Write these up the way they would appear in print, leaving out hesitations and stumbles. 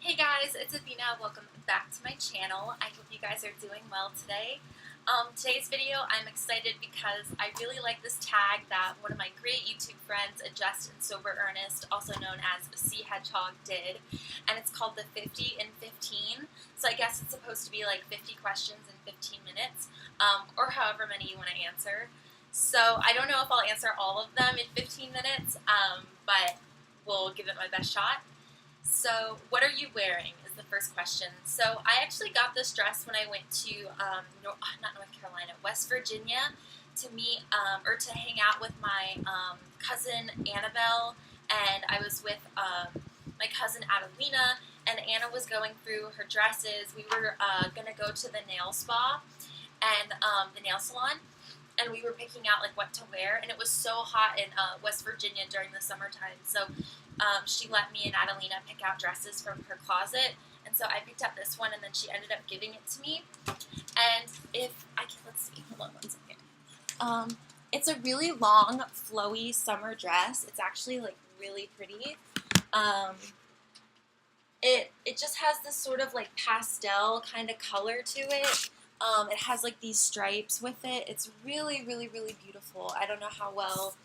Hey guys, it's Athena. Welcome back to my channel. I hope you guys are doing well today. Today's video, I'm excited because I really like this tag that one of my great YouTube friends, A Just and Sober Ernest, also known as Sea Hedgehog, did, and it's called the 50 in 15. So I guess it's supposed to be like 50 questions in 15 minutes, or however many you want to answer. So I don't know if I'll answer all of them in 15 minutes, but we'll give it my best shot. So, what are you wearing is the first question. So, I actually got this dress when I went to, not North Carolina, West Virginia to meet, or to hang out with my cousin Annabelle, and I was with my cousin Adelina, and Anna was going through her dresses. We were going to go to the nail spa and the nail salon, and we were picking out like what to wear, and it was so hot in West Virginia during the summertime, so she let me and Adelina pick out dresses from her closet, and so I picked up this one, and then she ended up giving it to me. And if I can, let's see, hold on one second. It's a really long, flowy summer dress. It's actually like really pretty. It just has this sort of like pastel kind of color to it. It has like these stripes with it. It's really, really, really beautiful. I don't know how well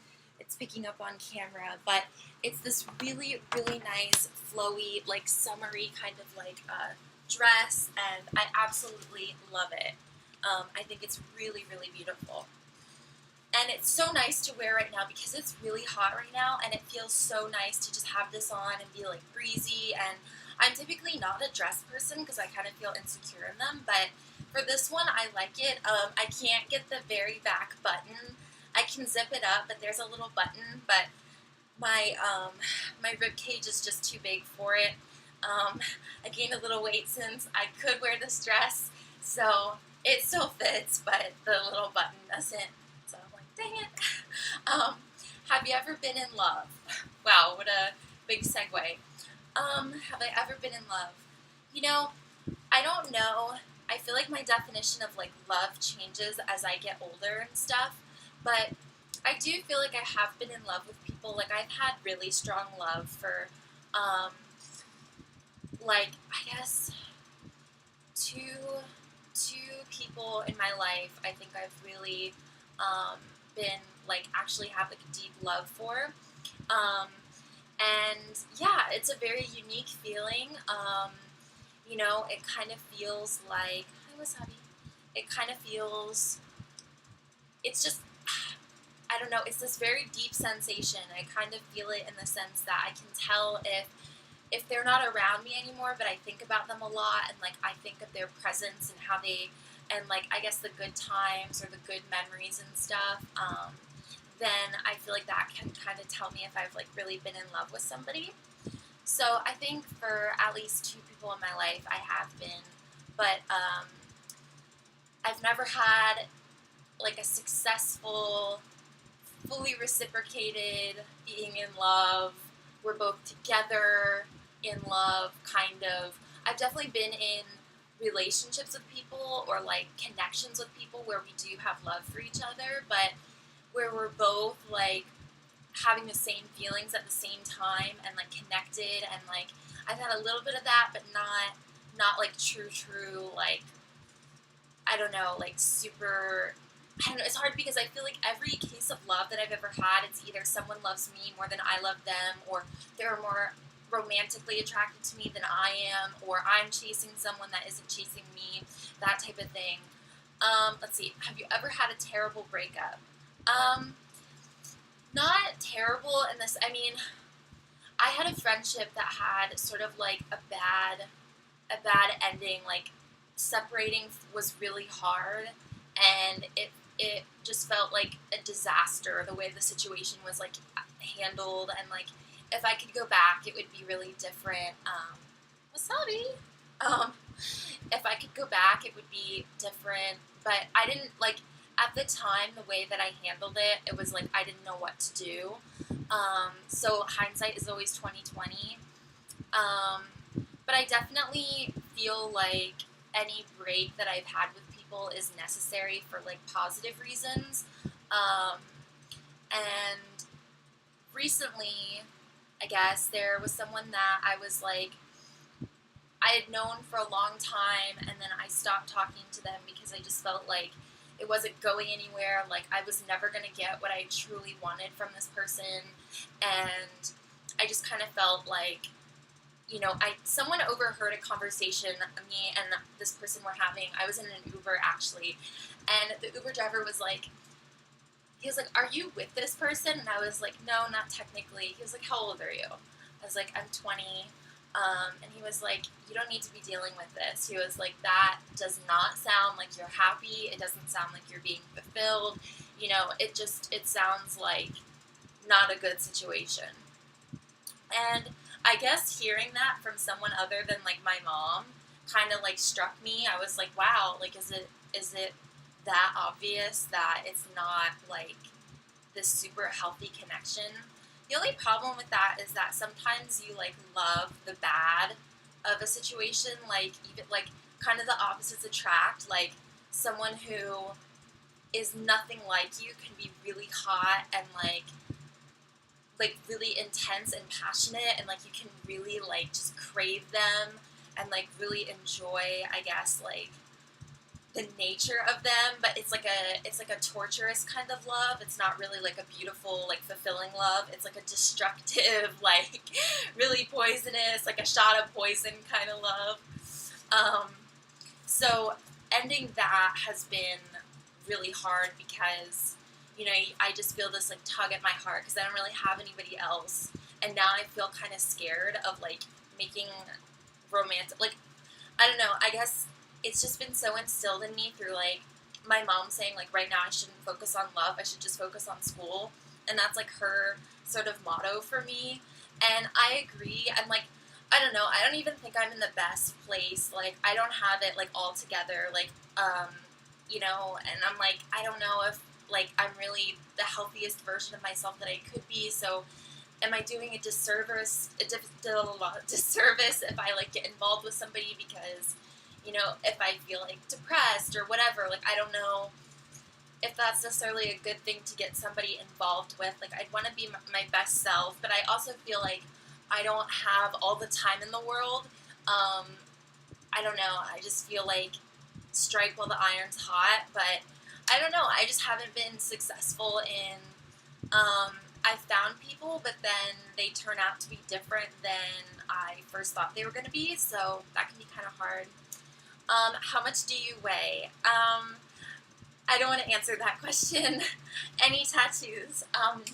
it's picking up on camera, but it's this really, really nice, flowy, like summery kind of like dress, and I absolutely love it. I think it's really, really beautiful. And it's so nice to wear right now because it's really hot right now, and it feels so nice to just have this on and be like breezy. And I'm typically not a dress person because I kind of feel insecure in them, but for this one, I like it. I can't get the very back button. I can zip it up, but there's a little button, but my rib cage is just too big for it. I gained a little weight since I could wear this dress, so it still fits, but the little button doesn't. So I'm like, dang it. Have you ever been in love? Wow, what a big segue. Have I ever been in love? You know, I don't know. I feel like my definition of like love changes as I get older and stuff, but I do feel like I have been in love with people. Like I've had really strong love for, like I guess two people in my life. I think I've really been like actually have like a deep love for, and yeah, it's a very unique feeling. It kind of feels like, hi Wasabi. It kind of feels, it's just, I don't know, it's this very deep sensation. I kind of feel it in the sense that I can tell if they're not around me anymore, but I think about them a lot, and like I think of their presence and how they, and like I guess the good times or the good memories and stuff, then I feel like that can kind of tell me if I've like really been in love with somebody. So I think for at least two people in my life, I have been, but I've never had like a successful, fully reciprocated being in love. We're both together in love, kind of. I've definitely been in relationships with people or like connections with people where we do have love for each other, but where we're both like having the same feelings at the same time and like connected, and like I've had a little bit of that, but not like true like, I don't know, like super, I don't know, it's hard because I feel like every case of love that I've ever had, it's either someone loves me more than I love them, or they're more romantically attracted to me than I am, or I'm chasing someone that isn't chasing me, that type of thing. Let's see, have you ever had a terrible breakup? Not terrible in this, I mean, I had a friendship that had sort of like a bad ending, like separating was really hard, and it just felt like a disaster the way the situation was like handled, and like if I could go back it would be really different. Wasabi. If I could go back it would be different, but I didn't like at the time the way that I handled it was like I didn't know what to do. So hindsight is always 2020. But I definitely feel like any break that I've had with people is necessary for like positive reasons. And recently, I guess, there was someone that I was like I had known for a long time, and then I stopped talking to them because I just felt like it wasn't going anywhere. Like I was never going to get what I truly wanted from this person, and I just kind of felt like, someone overheard a conversation me and this person were having. I was in an Uber actually, and the Uber driver was like, he was like, "Are you with this person?" And I was like, "No, not technically." He was like, "How old are you?" I was like, "I'm 20." And he was like, "You don't need to be dealing with this." He was like, "That does not sound like you're happy. It doesn't sound like you're being fulfilled. It sounds like not a good situation." And I guess hearing that from someone other than like my mom kind of like struck me. I was like, "Wow, like is it that obvious that it's not like this super healthy connection?" The only problem with that is that sometimes you like love the bad of a situation, like even like kind of the opposites attract. Like someone who is nothing like you can be really hot and like really intense and passionate, and like you can really like just crave them and like really enjoy, I guess, like the nature of them, but it's like a torturous kind of love. It's not really like a beautiful, like fulfilling love. It's like a destructive, like really poisonous, like a shot of poison kind of love. Um, so ending that has been really hard because I just feel this like tug at my heart because I don't really have anybody else, and now I feel kind of scared of like making romantic, like I don't know. I guess it's just been so instilled in me through like my mom saying like right now I shouldn't focus on love. I should just focus on school, and that's like her sort of motto for me. And I agree. I'm like I don't know. I don't even think I'm in the best place. Like I don't have it like all together. Like and I'm like I don't know if like I'm really the healthiest version of myself that I could be. So am I doing a disservice if I like get involved with somebody because if I feel like depressed or whatever, like I don't know if that's necessarily a good thing to get somebody involved with. Like I'd want to be my best self, but I also feel like I don't have all the time in the world. Um, I don't know. I just feel like strike while the iron's hot, but I don't know. I just haven't been successful in. I've found people, but then they turn out to be different than I first thought they were going to be, so that can be kind of hard. How much do you weigh? I don't want to answer that question. Any tattoos?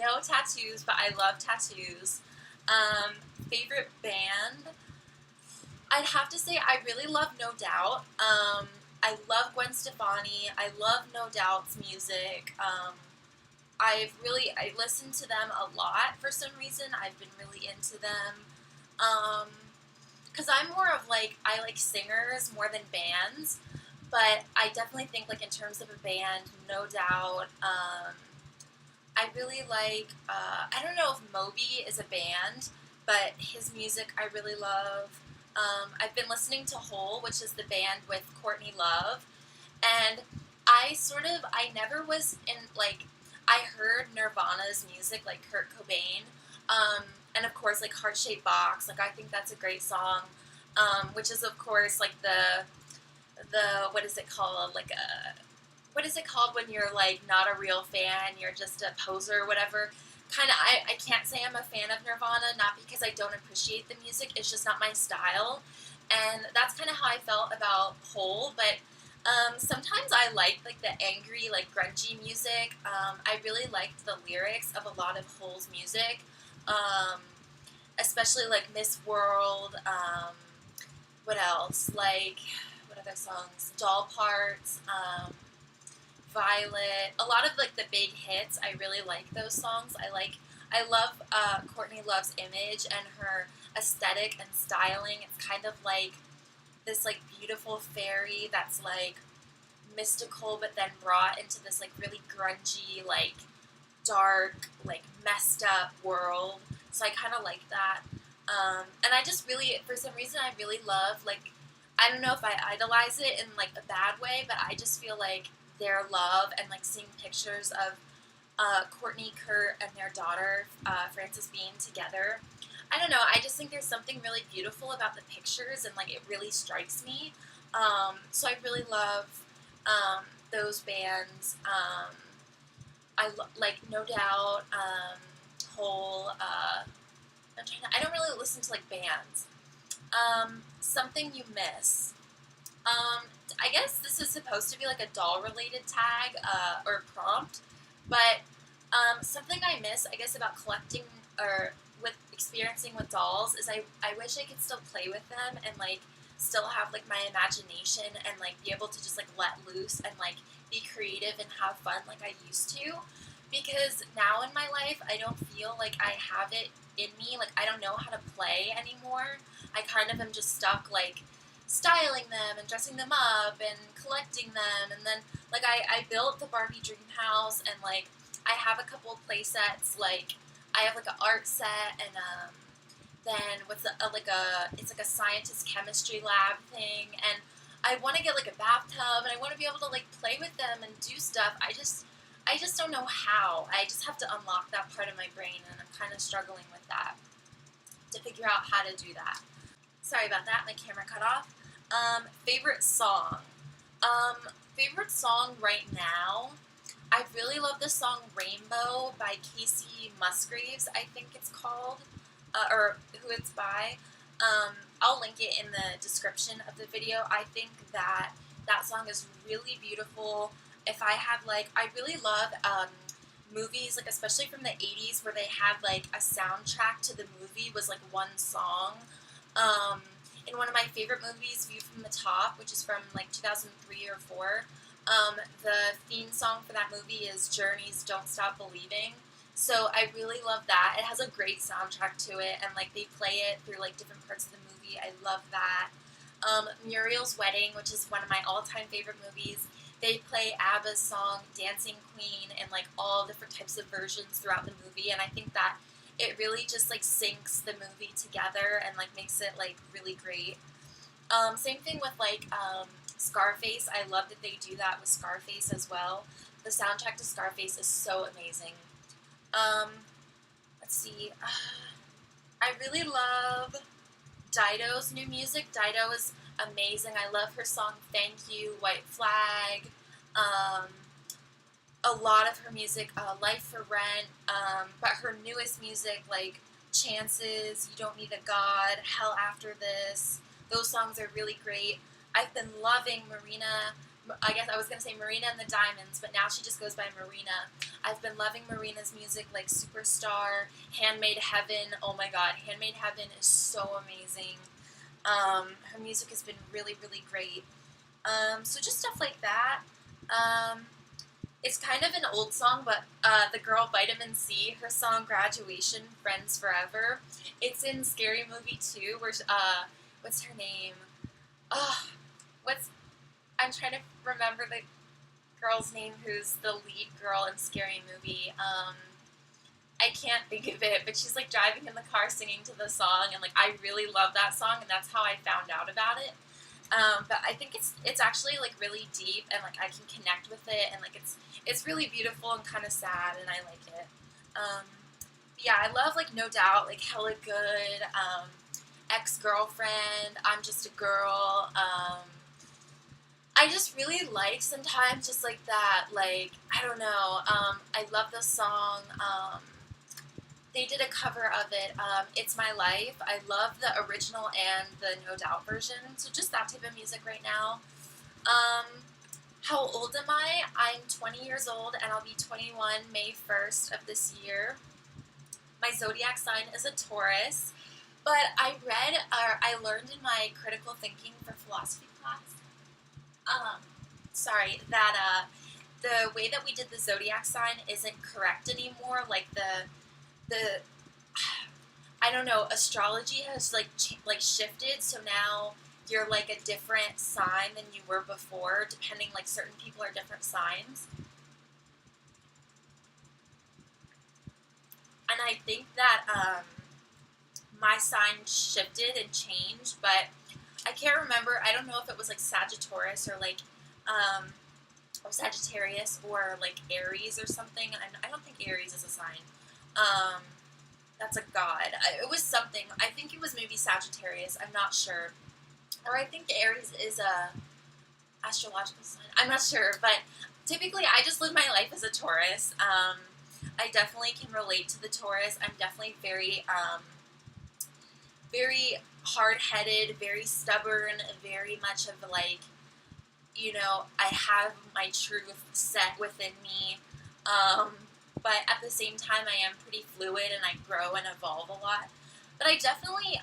No tattoos, but I love tattoos. Um, Favorite band? I'd have to say I really love No Doubt. I love Gwen Stefani. I love No Doubt's music. I listen to them a lot for some reason. I've been really into them. Because I'm more of like I like singers more than bands, but I definitely think like in terms of a band, No Doubt. I really like. I don't know if Moby is a band, but his music I really love. I've been listening to Hole, which is the band with Courtney Love, and I never was in like I heard Nirvana's music like Kurt Cobain, and of course like Heart Shaped Box. Like I think that's a great song, which is of course like the what is it called like a what is it called when you're like not a real fan, you're just a poser or whatever. Kind of, I can't say I'm a fan of Nirvana, not because I don't appreciate the music, it's just not my style. And that's kind of how I felt about Hole, but sometimes I like the angry, like grungy music. I really liked the lyrics of a lot of Hole's music, um, especially like Miss World. What else? Like, what other songs? Doll Parts. Violet, a lot of like the big hits. I really like those songs. I love Courtney Love's image and her aesthetic and styling. It's kind of like this like beautiful fairy that's like mystical, but then brought into this like really grungy, like dark, like messed up world. So I kind of like that. And I just really, for some reason, I really love like I don't know if I idolize it in like a bad way, but I just feel like their love and like seeing pictures of Courtney, Kurt, and their daughter Frances Bean together. I don't know. I just think there's something really beautiful about the pictures, and like it really strikes me. So I really love those bands. Like No Doubt, Hole. I don't really listen to like bands. Something you miss. I guess this is supposed to be like a doll related tag or prompt, but something I miss, I guess, about collecting or with experiencing with dolls is I wish I could still play with them and like still have like my imagination and like be able to just like let loose and like be creative and have fun like I used to. Because now in my life, I don't feel like I have it in me. Like I don't know how to play anymore. I kind of am just stuck like styling them and dressing them up and collecting them. And then like I built the Barbie dream house, and like I have a couple of play sets. Like I have like an art set, and then with like a it's like a scientist chemistry lab thing, and I want to get like a bathtub, and I want to be able to like play with them and do stuff. I just don't know how. I just have to unlock that part of my brain, and I'm kind of struggling with that to figure out how to do that. Sorry about that. My camera cut off. Favorite song. Um, Favorite song right now. I really love the song "Rainbow" by Casey Musgraves. I think it's called, or who it's by. I'll link it in the description of the video. I think that that song is really beautiful. If I had like, I really love movies, like especially from the 80s, where they had like a soundtrack to the movie was like one song. Um, in one of my favorite movies, View from the Top, which is from like 2003 or 4, the theme song for that movie is Journey's Don't Stop Believing. So I really love that. It has a great soundtrack to it, and like they play it through like different parts of the movie. I love that. Muriel's Wedding, which is one of my all-time favorite movies. They play ABBA's song Dancing Queen in like all different types of versions throughout the movie, and I think that it really just like syncs the movie together and like makes it like really great. Same thing with like Scarface. I love that they do that with Scarface as well. The soundtrack to Scarface is so amazing. Um, let's see. I really love Dido's new music. Dido is amazing. I love her song "Thank You," "White Flag." Um, a lot of her music, "Life for Rent," but her newest music like "Chances," "You Don't Need a God," "Hell After This." Those songs are really great. I've been loving Marina. I guess I was gonna say Marina and the Diamonds, but now she just goes by Marina. I've been loving Marina's music, like "Superstar," "Handmade Heaven." Oh my God, "Handmade Heaven" is so amazing. Her music has been really, really great. So just stuff like that. It's kind of an old song, but the girl Vitamin C, her song "Graduation," "Friends Forever," it's in Scary Movie 2, where what's her name? Oh, what's I'm trying to remember the girl's name who's the lead girl in Scary Movie. I can't think of it, but she's like driving in the car singing to the song, and like I really love that song, and that's how I found out about it. But I think it's actually like really deep, and like I can connect with it, and like it's really beautiful and kind of sad, and I like it. Um, yeah, I love like No Doubt, like Hella Good, Ex-Girlfriend, I'm Just a Girl. I just really like sometimes just like that, like I don't know. I love the song. They did a cover of it. It's My Life. I love the original and the No Doubt version. So just that type of music right now. How old am I? I'm 20 years old, and I'll be 21 May 1st of this year. My zodiac sign is a Taurus, but I learned in my critical thinking for philosophy class, that the way that we did the zodiac sign isn't correct anymore. Like the I don't know, astrology has like shifted, so now you're like a different sign than you were before, depending, like certain people are different signs. And I think that my sign shifted and changed, but I can't remember. I don't know if it was like Sagittarius or like or Sagittarius or like Aries or something. I don't think Aries is a sign. Um, That's a god. It was something. I think it was maybe Sagittarius. I'm not sure. Or I think Aries is a astrological sign. I'm not sure, but typically I just live my life as a Taurus. I definitely can relate to the Taurus. I'm definitely very hard-headed, very stubborn, very much of like, I have my truth set within me. Um, but at the same time, I am pretty fluid and I grow and evolve a lot. But I definitely,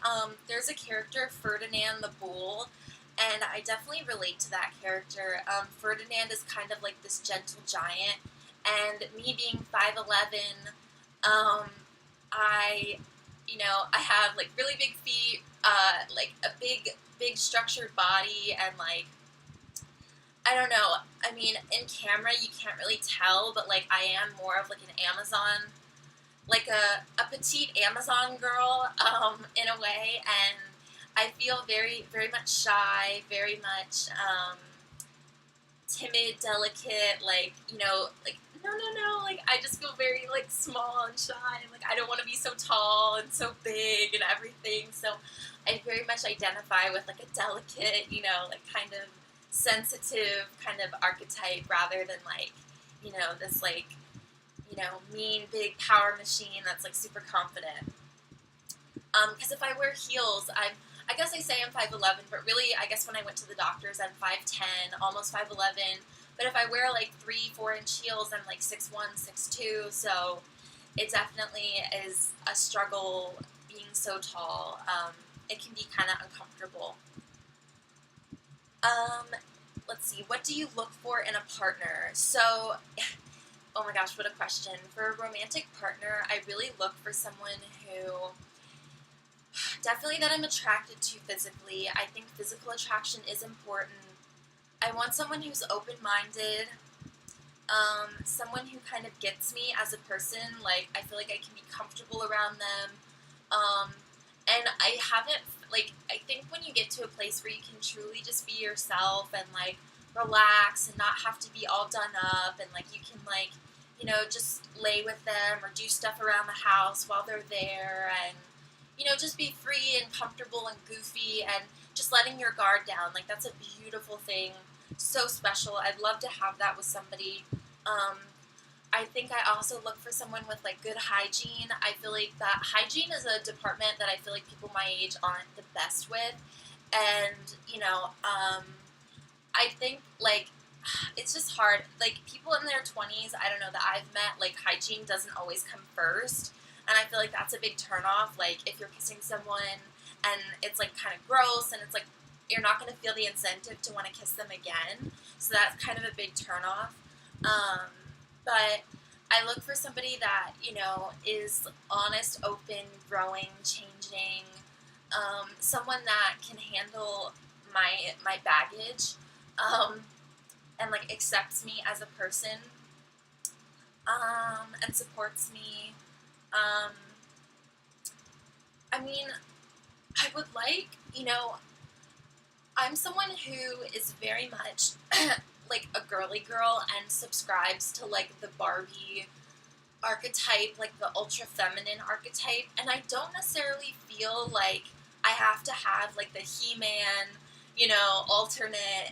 there's a character, Ferdinand the Bull, and I definitely relate to that character. Ferdinand is kind of like this gentle giant, and me being 5'11", I, I have like really big feet, like a big structured body, and like, I don't know. I mean, in camera you can't really tell, but like I am more of like an Amazon, like a petite Amazon girl, in a way, and I feel very much shy, very much timid, delicate, like like no, like I just feel very like small and shy, and like I don't want to be so tall and so big and everything. So I very much identify with like a delicate, like kind of sensitive kind of archetype rather than like this like mean big power machine that's like super confident. Because if I wear heels, I guess I say I'm 5'11", but really, I guess when I went to the doctors, I'm 5'10", almost 5'11". But if I wear like 3-4 inch heels, I'm like 6'1", 6'2". So it definitely is a struggle being so tall. It can be kind of uncomfortable. Um, let's see. What do you look for in a partner? So, oh my gosh, what a question. For a romantic partner, I really look for someone who definitely that I'm attracted to physically. I think physical attraction is important. I want someone who's open-minded, someone who kind of gets me as a person. Like, I feel like I can be comfortable around them. Um, and I haven't, like, I think when you get to a place where you can truly just be yourself and, like, relax and not have to be all done up and, like, you can, like, just lay with them or do stuff around the house while they're there and, just be free and comfortable and goofy and just letting your guard down. Like, that's a beautiful thing. So special. I'd love to have that with somebody. Um, I think I also look for someone with like good hygiene. I feel like that hygiene is a department that I feel like people my age aren't the best with. And, I think like it's just hard. Like people in their 20s, I don't know, that I've met, like hygiene doesn't always come first. And I feel like that's a big turnoff. Like if you're kissing someone and it's like kind of gross and it's like you're not going to feel the incentive to want to kiss them again. So that's kind of a big turnoff. But I look for somebody that, is honest, open, growing, changing, someone that can handle my baggage, and like accepts me as a person, and supports me. Um, I mean, I would like, I'm someone who is very much like a girly girl and subscribes to like the Barbie archetype, like the ultra feminine archetype, and I don't necessarily feel like I have to have like the He-Man, alternate,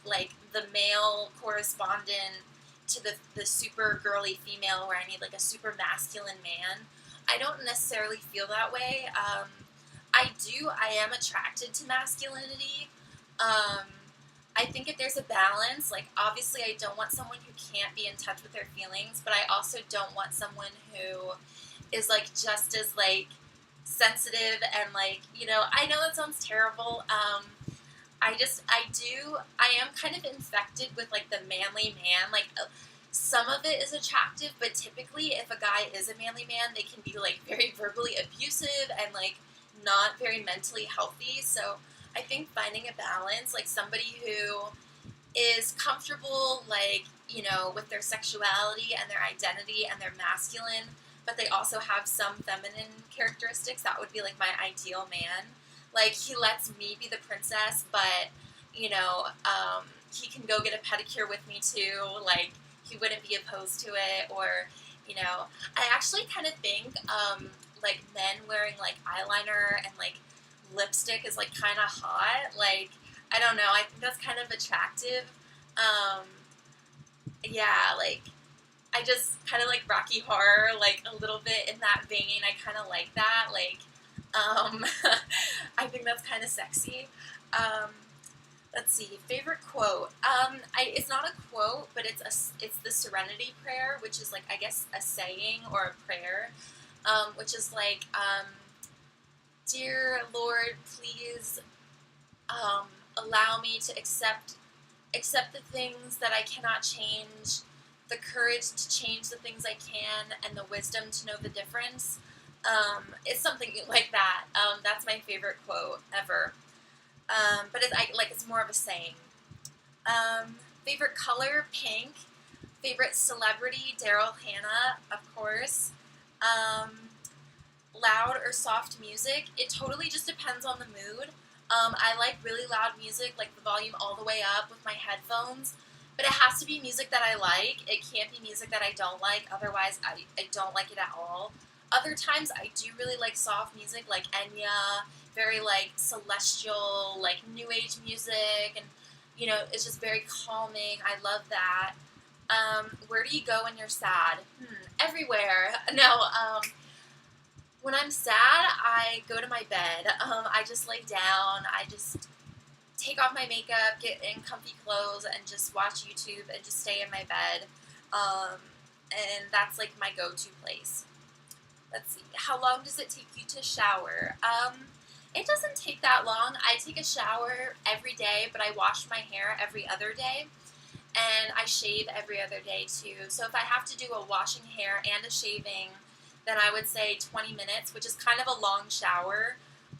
like the male correspondent to the super girly female where I need like a super masculine man. I don't necessarily feel that way. I am attracted to masculinity. Um, I think if there's a balance, like obviously I don't want someone who can't be in touch with their feelings, but I also don't want someone who is like just as like sensitive and like, I know that sounds terrible. I am kind of infected with like the manly man. Like some of it is attractive, but typically if a guy is a manly man, they can be like very verbally abusive and like not very mentally healthy. So I think finding a balance, like somebody who is comfortable, like, with their sexuality and their identity and their masculine, but they also have some feminine characteristics, that would be like my ideal man. Like, he lets me be the princess, but, he can go get a pedicure with me too. Like, he wouldn't be opposed to it, or, I actually kind of think, like men wearing like eyeliner and like lipstick is like kind of hot. Like, I don't know. I think that's kind of attractive. Um, yeah, like I just kind of like Rocky Horror, like a little bit in that vein. I kind of like that. Like, I think that's kind of sexy. Um, let's see, favorite quote. It's not a quote, but it's the Serenity Prayer, which is like I guess a saying or a prayer, which is like, dear Lord, please allow me to accept the things that I cannot change, the courage to change the things I can, and the wisdom to know the difference. It's something like that. That's my favorite quote ever. But it's more of a saying. Favorite color, pink. Favorite celebrity, Daryl Hannah, of course. Loud or soft music. It totally just depends on the mood. I like really loud music, like the volume all the way up with my headphones. But it has to be music that I like. It can't be music that I don't like. Otherwise, I don't like it at all. Other times, I do really like soft music, like Enya, very like celestial, like new age music, and it's just very calming. I love that. Where do you go when you're sad? Everywhere. No. When I'm sad, I go to my bed. I just lay down. I just take off my makeup, get in comfy clothes, and just watch YouTube and just stay in my bed. And that's like my go-to place. Let's see. How long does it take you to shower? It doesn't take that long. I take a shower every day, but I wash my hair every other day. And I shave every other day too. So if I have to do a washing hair and a shaving, then I would say 20 minutes, which is kind of a long shower.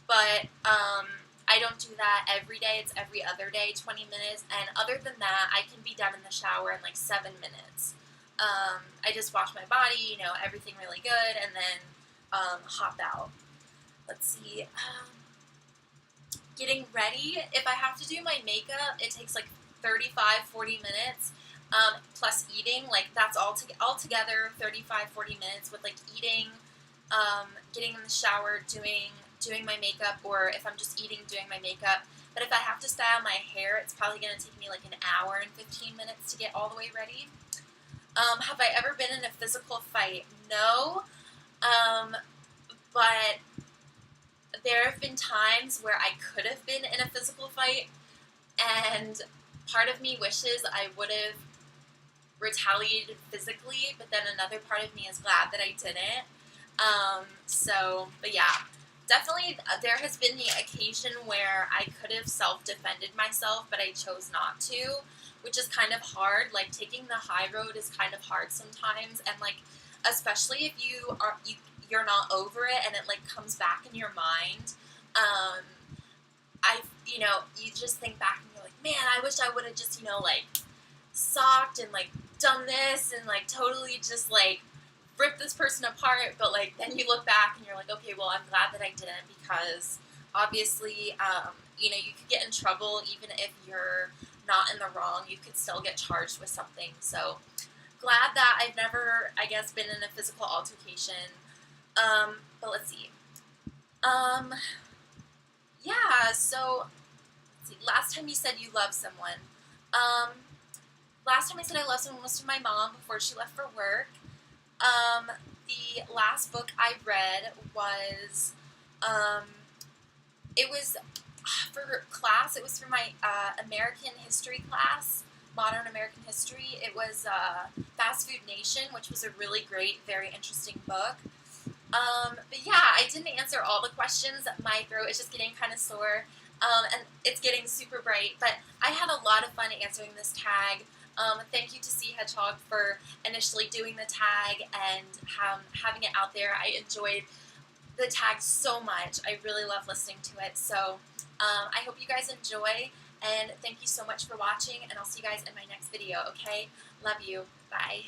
But I don't do that every day. It's every other day, 20 minutes. And other than that, I can be done in the shower in like 7 minutes. I just wash my body, everything really good, and then hop out. Let's see. Getting ready. If I have to do my makeup, it takes like 35, 40 minutes. Plus eating, like that's all together 35, 40 minutes with like eating, getting in the shower, doing my makeup, or if I'm just eating, doing my makeup. But if I have to style my hair, it's probably going to take me like an hour and 15 minutes to get all the way ready. Have I ever been in a physical fight? No. But there have been times where I could have been in a physical fight, and part of me wishes I would have retaliated physically, but then another part of me is glad that I didn't. But yeah, definitely there has been the occasion where I could have self-defended myself, but I chose not to, which is kind of hard. Like taking the high road is kind of hard sometimes, and like especially if you're not over it and it like comes back in your mind. You just think back and you're like, man, I wish I would have just like socked and like done this and like totally just like ripped this person apart. But like then you look back and you're like, okay, well, I'm glad that I didn't, because obviously you could get in trouble even if you're not in the wrong. You could still get charged with something. So glad that I've never, I guess, been in a physical altercation. But let's see. Yeah, so let's see. Last time you said you love someone. Last time I said I love someone was to my mom before she left for work. The last book I read was, it was for class. It was for my American history class, modern American history. It was Fast Food Nation, which was a really great, very interesting book. But yeah, I didn't answer all the questions. My throat is just getting kind of sore, and it's getting super bright. But I had a lot of fun answering this tag. Thank you to Sea Hedgehog for initially doing the tag and having it out there. I enjoyed the tag so much. I really love listening to it. So I hope you guys enjoy, and thank you so much for watching, and I'll see you guys in my next video, okay? Love you. Bye.